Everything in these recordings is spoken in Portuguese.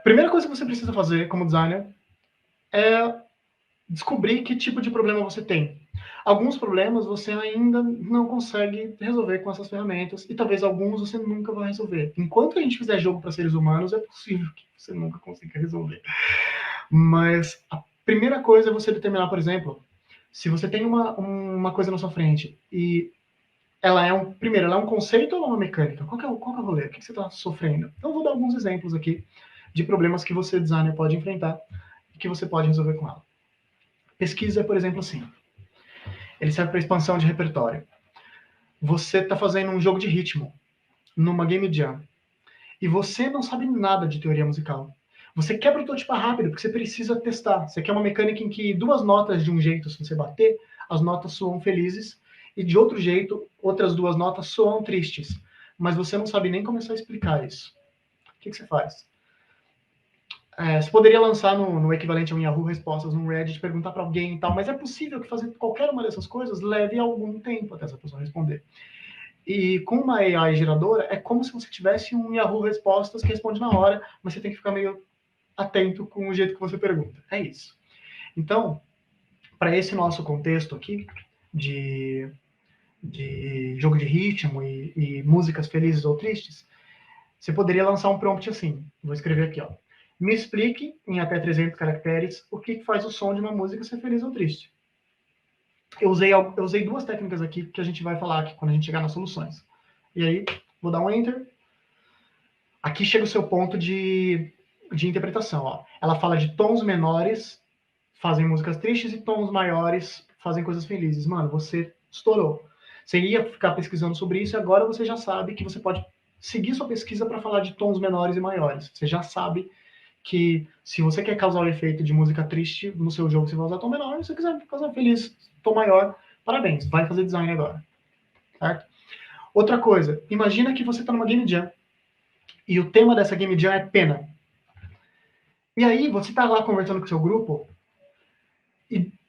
Primeira coisa que você precisa fazer como designer é descobrir que tipo de problema você tem. Alguns problemas você ainda não consegue resolver com essas ferramentas, e talvez alguns você nunca vai resolver. Enquanto a gente fizer jogo para seres humanos, é possível que você nunca consiga resolver. Mas a primeira coisa é você determinar, por exemplo, se você tem uma coisa na sua frente e primeiro, ela é um conceito ou ela é uma mecânica? Qual que é o rolê? O que você está sofrendo? Então, eu vou dar alguns exemplos aqui de problemas que você, designer, pode enfrentar e que você pode resolver com ela. Pesquisa, por exemplo, assim. Ele serve para expansão de repertório. Você está fazendo um jogo de ritmo numa game jam e você não sabe nada de teoria musical. Você quer prototipar rápido porque você precisa testar. Você quer uma mecânica em que duas notas de um jeito, se você bater, as notas soam felizes, e de outro jeito, outras duas notas soam tristes. Mas você não sabe nem começar a explicar isso. O que você faz? Você poderia lançar no equivalente a um Yahoo Respostas, no Reddit, perguntar para alguém e tal, mas é possível que fazer qualquer uma dessas coisas leve algum tempo até essa pessoa responder. E com uma AI geradora, é como se você tivesse um Yahoo Respostas que responde na hora, mas você tem que ficar meio atento com o jeito que você pergunta. É isso. Então, para esse nosso contexto aqui de jogo de ritmo e músicas felizes ou tristes, você poderia lançar um prompt assim. Vou escrever aqui, ó. Me explique, em até 300 caracteres, o que faz o som de uma música ser feliz ou triste. Eu usei duas técnicas aqui que a gente vai falar aqui quando a gente chegar nas soluções. E aí, vou dar um Enter. Aqui chega o seu ponto de interpretação. Ó. Ela fala de tons menores fazem músicas tristes e tons maiores fazem coisas felizes. Mano, você estourou. Você ia ficar pesquisando sobre isso e agora você já sabe que você pode seguir sua pesquisa para falar de tons menores e maiores. Você já sabe que se você quer causar o efeito de música triste no seu jogo, você vai usar tom menor. Se você quiser causar feliz, tom maior, parabéns, vai fazer design agora. Certo? Outra coisa, imagina que você está numa game jam e o tema dessa game jam é pena. E aí você está lá conversando com o seu grupo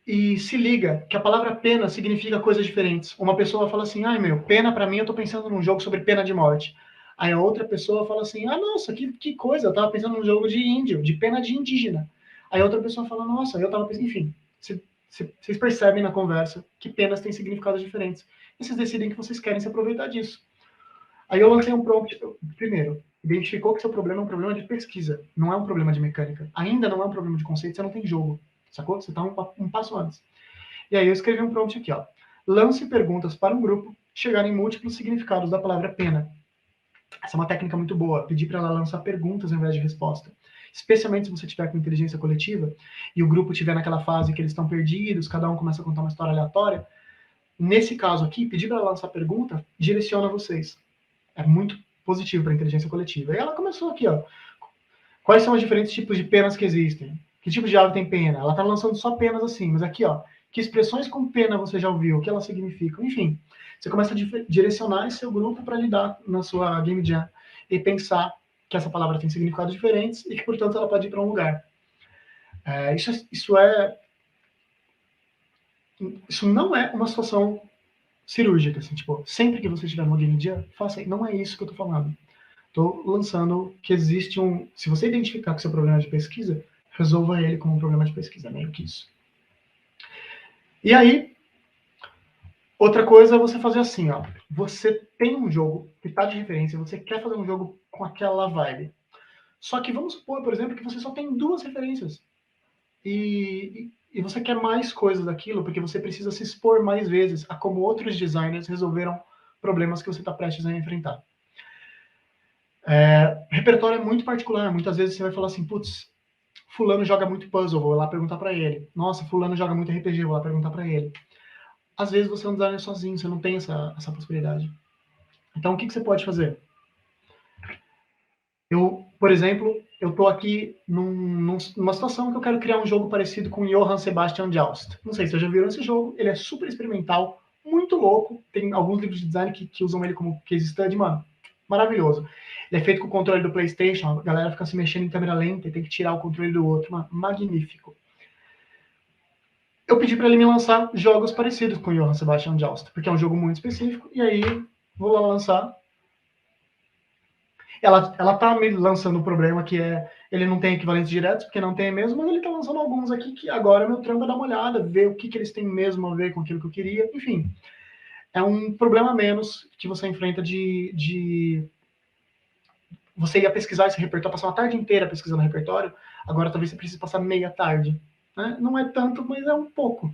e se liga que a palavra pena significa coisas diferentes. Uma pessoa fala assim, ai meu, pena para mim, eu tô pensando num jogo sobre pena de morte. Aí a outra pessoa fala assim, ah, nossa, que coisa, eu tava pensando num jogo de índio, de pena de indígena. Aí a outra pessoa fala, nossa, eu tava pensando, enfim, vocês percebem na conversa que penas têm significados diferentes. E vocês decidem que vocês querem se aproveitar disso. Aí eu lancei um prompt, primeiro, identificou que seu problema é um problema de pesquisa, não é um problema de mecânica. Ainda não é um problema de conceito, você não tem jogo, sacou? Você tá um passo antes. E aí eu escrevi um prompt aqui, ó. Lance perguntas para um grupo que chegarem múltiplos significados da palavra pena. Essa é uma técnica muito boa, pedir para ela lançar perguntas ao invés de resposta. Especialmente se você tiver com inteligência coletiva e o grupo estiver naquela fase que eles estão perdidos, cada um começa a contar uma história aleatória. Nesse caso aqui, pedir para ela lançar pergunta direciona vocês. É muito positivo para a inteligência coletiva. E ela começou aqui, ó. Quais são os diferentes tipos de penas que existem? Que tipo de ave tem pena? Ela está lançando só penas assim, mas aqui, ó, que expressões com pena você já ouviu? O que elas significam? Enfim, você começa a direcionar esse seu grupo para lidar na sua game jam e pensar que essa palavra tem significados diferentes e que, portanto, ela pode ir para um lugar. Isso não é uma situação cirúrgica, assim, tipo, sempre que você estiver no game jam, faça. Não é isso que eu estou falando. Estou lançando que existe um. Se você identificar que seu problema é de pesquisa, resolva ele como um problema de pesquisa, meio que isso. E aí, outra coisa é você fazer assim, ó. Você tem um jogo que está de referência, você quer fazer um jogo com aquela vibe. Só que vamos supor, por exemplo, que você só tem duas referências. E você quer mais coisas daquilo, porque você precisa se expor mais vezes a como outros designers resolveram problemas que você está prestes a enfrentar. Repertório é muito particular. Muitas vezes você vai falar assim, putz, fulano joga muito puzzle, vou lá perguntar para ele. Nossa, fulano joga muito RPG, vou lá perguntar para ele. Às vezes você é um designer sozinho, você não tem essa possibilidade. Então, o que você pode fazer? Por exemplo, eu estou aqui numa situação que eu quero criar um jogo parecido com Johann Sebastian Joust. Não sei se vocês já viram esse jogo, ele é super experimental, muito louco. Tem alguns livros de design que usam ele como case study, mano, maravilhoso. Ele é feito com o controle do PlayStation, a galera fica se mexendo em câmera lenta e tem que tirar o controle do outro, mano, magnífico. Eu pedi para ele me lançar jogos parecidos com Johann Sebastian Joust, porque é um jogo muito específico, e aí vou lá lançar. ela tá me lançando um problema que é, ele não tem equivalentes diretos, porque não tem mesmo, mas ele tá lançando alguns aqui que agora meu trampo é dar uma olhada, ver o que, que eles têm mesmo a ver com aquilo que eu queria, enfim. É um problema a menos que você enfrenta de você ia pesquisar esse repertório, passar uma tarde inteira pesquisando repertório, agora talvez você precise passar meia tarde. Né? Não é tanto, mas é um pouco.